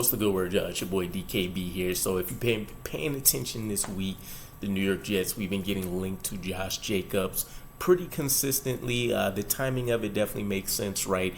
What's the good word? It's your boy DKB here. So if you've been paying attention this week, the New York Jets, we've been getting linked to Josh Jacobs pretty consistently. The timing of it definitely makes sense, right?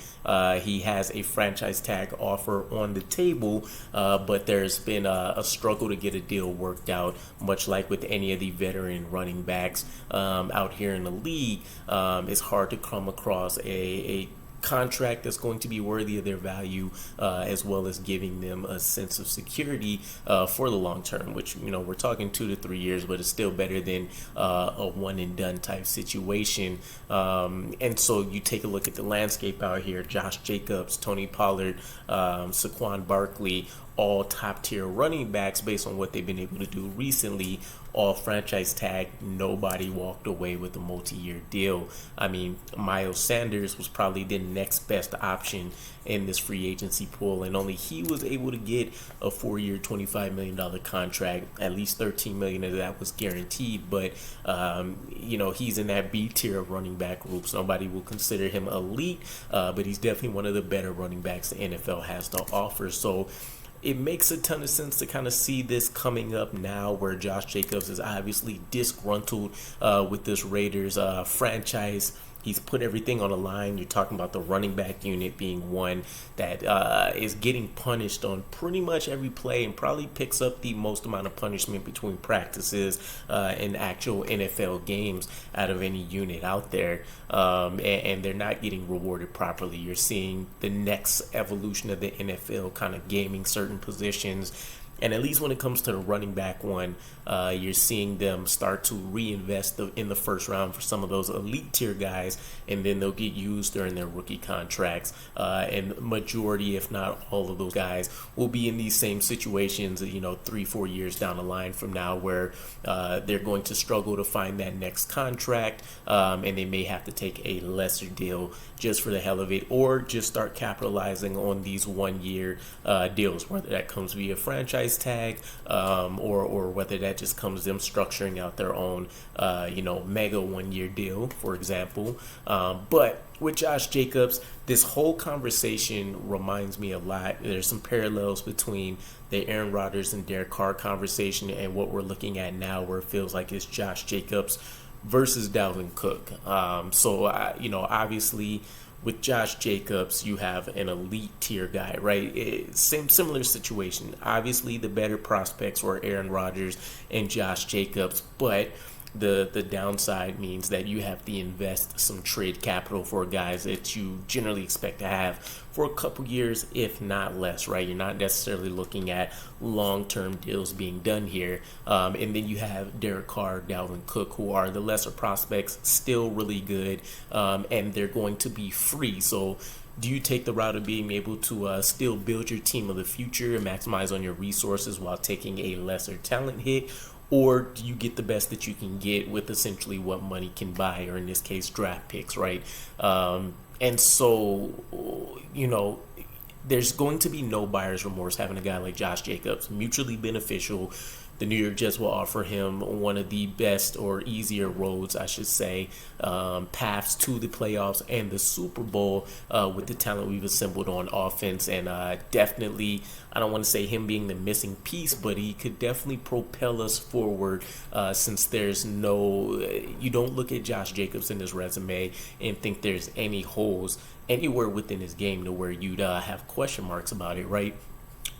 He has a franchise tag offer on the table, but there's been a struggle to get a deal worked out, much like with any of the veteran running backs out here in the league. It's hard to come across a contract that's going to be worthy of their value, as well as giving them a sense of security for the long term, which, we're talking 2 to 3 years, but it's still better than a one and done type situation. And so you take a look at the landscape out here: Josh Jacobs, Tony Pollard, Saquon Barkley, all top tier running backs based on what they've been able to do recently, all franchise tag. Nobody walked away with a multi-year deal. I mean, Miles Sanders was probably the next best option in this free agency pool, and only he was able to get a 4-year, $25 million contract. At least $13 million of that was guaranteed, but he's in that B tier of running back groups. Nobody will consider him elite, but he's definitely one of the better running backs the NFL has to offer. So it makes a ton of sense to kind of see this coming up now, where Josh Jacobs is obviously disgruntled with this Raiders franchise. He's put everything on the line. You're talking about the running back unit being one that is getting punished on pretty much every play, and probably picks up the most amount of punishment between practices and actual NFL games out of any unit out there. And they're not getting rewarded properly. You're seeing the next evolution of the NFL kind of gaming certain positions. And at least when it comes to the running back one, you're seeing them start to reinvest in the first round for some of those elite tier guys, and then they'll get used during their rookie contracts. And majority, if not all of those guys, will be in these same situations, 3-4 years down the line from now, where they're going to struggle to find that next contract, and they may have to take a lesser deal just for the hell of it, or just start capitalizing on these 1-year deals, whether that comes via franchise tag, or whether that just comes them structuring out their own, mega 1-year deal, for example. But with Josh Jacobs, this whole conversation reminds me a lot. There's some parallels between the Aaron Rodgers and Derek Carr conversation and what we're looking at now, where it feels like it's Josh Jacobs versus Dalvin Cook. Obviously, with Josh Jacobs, you have an elite tier guy, right? Similar situation. Obviously, the better prospects were Aaron Rodgers and Josh Jacobs, but the downside means that you have to invest some trade capital for guys that you generally expect to have for a couple years, if not less, right? You're not necessarily looking at long-term deals being done here. And then you have Derek Carr, Dalvin Cook, who are the lesser prospects, still really good, and they're going to be free. So do you take the route of being able to still build your team of the future and maximize on your resources while taking a lesser talent hit? Or do you get the best that you can get with essentially what money can buy, or in this case, draft picks, right? And so, there's going to be no buyer's remorse having a guy like Josh Jacobs. Mutually beneficial. The New York Jets will offer him one of the best, or easier roads, I should say, paths to the playoffs and the Super Bowl with the talent we've assembled on offense. And definitely, I don't want to say him being the missing piece, but he could definitely propel us forward, since there's you don't look at Josh Jacobs in his resume and think there's any holes anywhere within his game to where you'd have question marks about it, right?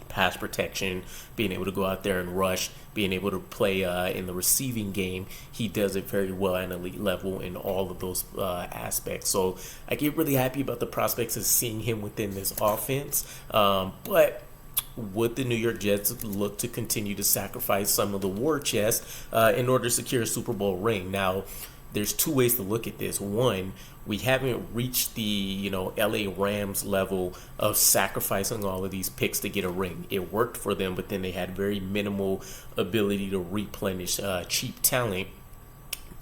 Pass protection, being able to go out there and rush, being able to play in the receiving game. He does it very well at an elite level in all of those aspects. So I get really happy about the prospects of seeing him within this offense. But would the New York Jets look to continue to sacrifice some of the war chest in order to secure a Super Bowl ring? Now, there's two ways to look at this. One, we haven't reached the LA Rams level of sacrificing all of these picks to get a ring. It worked for them, but then they had very minimal ability to replenish cheap talent.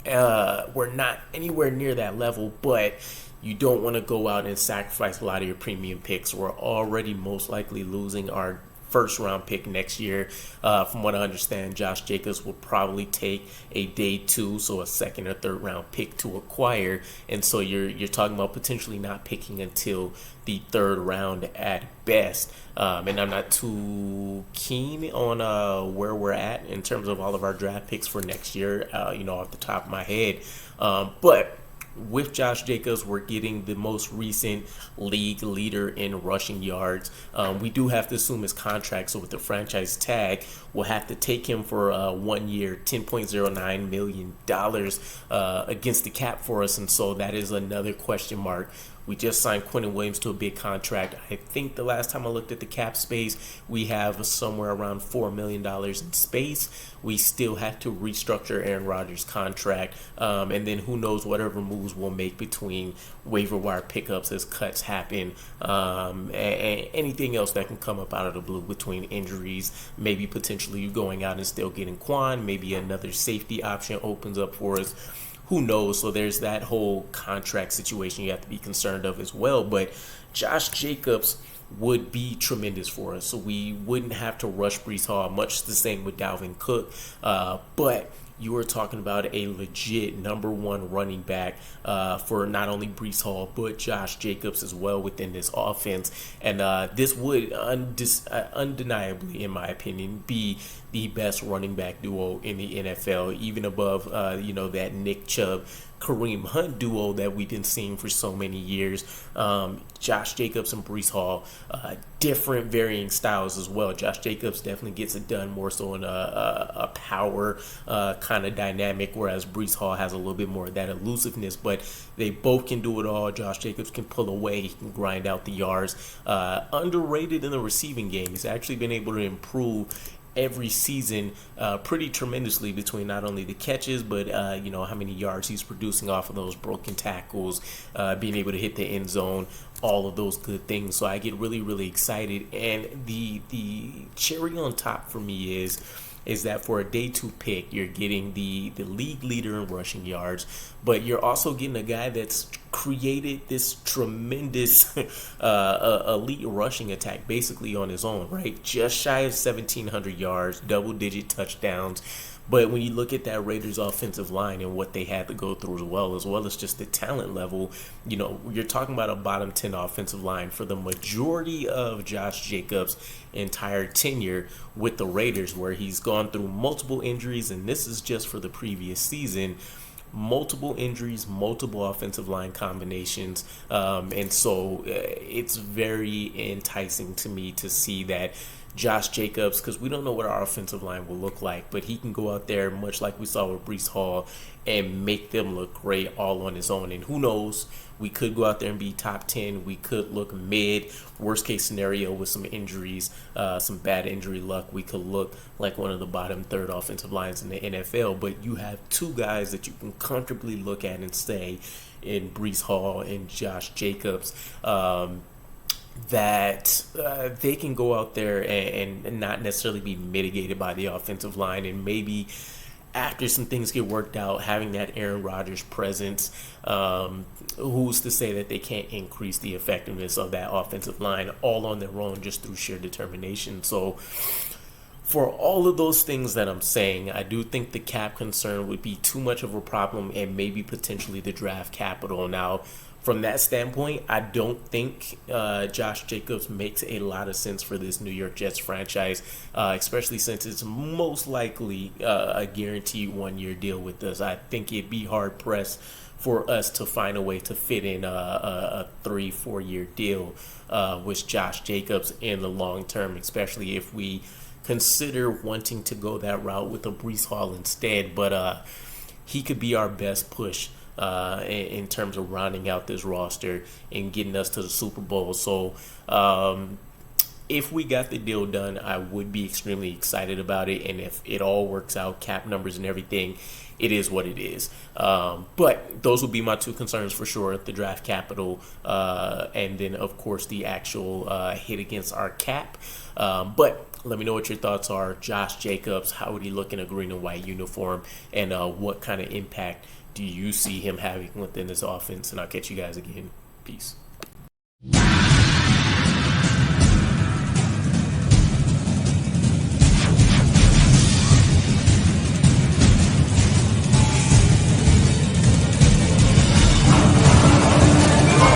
We're not anywhere near that level, but you don't want to go out and sacrifice a lot of your premium picks. We're already most likely losing our first round pick next year. From what I understand, Josh Jacobs will probably take a day 2, so a second or third round pick to acquire, and so you're talking about potentially not picking until the third round at best. And I'm not too keen on where we're at in terms of all of our draft picks for next year, off the top of my head. But with Josh Jacobs, we're getting the most recent league leader in rushing yards. We do have to assume his contract, so with the franchise tag, we'll have to take him for 1 year, $10.09 million against the cap for us, and so that is another question mark. We just signed Quentin Williams to a big contract. I think the last time I looked at the cap space, we have somewhere around $4 million in space. We still have to restructure Aaron Rodgers' contract. And then who knows whatever moves we'll make between waiver wire pickups as cuts happen. And anything else that can come up out of the blue between injuries. Maybe potentially you going out and still getting Quan. Maybe another safety option opens up for us. Who knows? So there's that whole contract situation you have to be concerned of as well. But Josh Jacobs would be tremendous for us. So we wouldn't have to rush Breece Hall, much the same with Dalvin Cook. But you are talking about a legit number 1 running back for not only Breece Hall, but Josh Jacobs as well within this offense. And this would undeniably, in my opinion, be the best running back duo in the NFL, even above, that Nick Chubb, Kareem Hunt duo that we've been seeing for so many years. Josh Jacobs and Breece Hall, different varying styles as well. Josh Jacobs definitely gets it done more so in a power kind of dynamic, whereas Breece Hall has a little bit more of that elusiveness, but they both can do it all. Josh Jacobs can pull away, he can grind out the yards. Underrated in the receiving game. He's actually been able to improve every season pretty tremendously between not only the catches, but how many yards he's producing off of those broken tackles, being able to hit the end zone, all of those good things. So I get really, really excited. And the cherry on top for me is that for a day 2 pick, you're getting the league leader in rushing yards, but you're also getting a guy that's created this tremendous elite rushing attack basically on his own, right? Just shy of 1,700 yards, double-digit touchdowns. But when you look at that Raiders offensive line and what they had to go through as well as just the talent level, you're talking about a bottom 10 offensive line for the majority of Josh Jacobs' entire tenure with the Raiders, where he's gone through multiple injuries, and this is just for the previous season. Multiple injuries, multiple offensive line combinations, and so it's very enticing to me to see that Josh Jacobs, because we don't know what our offensive line will look like, but he can go out there, much like we saw with Breece Hall, and make them look great all on his own. And who knows, we could go out there and be top 10. We could look mid. Worst case scenario with some injuries, some bad injury luck, we could look like one of the bottom 3rd offensive lines in the NFL. But you have 2 guys that you can comfortably look at and say, in Breece Hall and Josh Jacobs, that they can go out there and not necessarily be mitigated by the offensive line, and maybe after some things get worked out, having that Aaron Rodgers presence, who's to say that they can't increase the effectiveness of that offensive line all on their own just through sheer determination. So for all of those things that I'm saying, I do think the cap concern would be too much of a problem, and maybe potentially the draft capital. Now, from that standpoint, I don't think Josh Jacobs makes a lot of sense for this New York Jets franchise, especially since it's most likely a guaranteed 1-year deal with us. I think it'd be hard-pressed for us to find a way to fit in a 3-4 year deal with Josh Jacobs in the long term, especially if we consider wanting to go that route with a Breece Hall instead. But he could be our best push in terms of rounding out this roster and getting us to the Super Bowl. So if we got the deal done, I would be extremely excited about it. And if it all works out, cap numbers and everything, it is what it is. But those would be my 2 concerns for sure: the draft capital, and then of course the actual hit against our cap. But let me know what your thoughts are. Josh Jacobs, how would he look in a green and white uniform, and what kind of impact do you see him having within this offense? And I'll catch you guys again. Peace.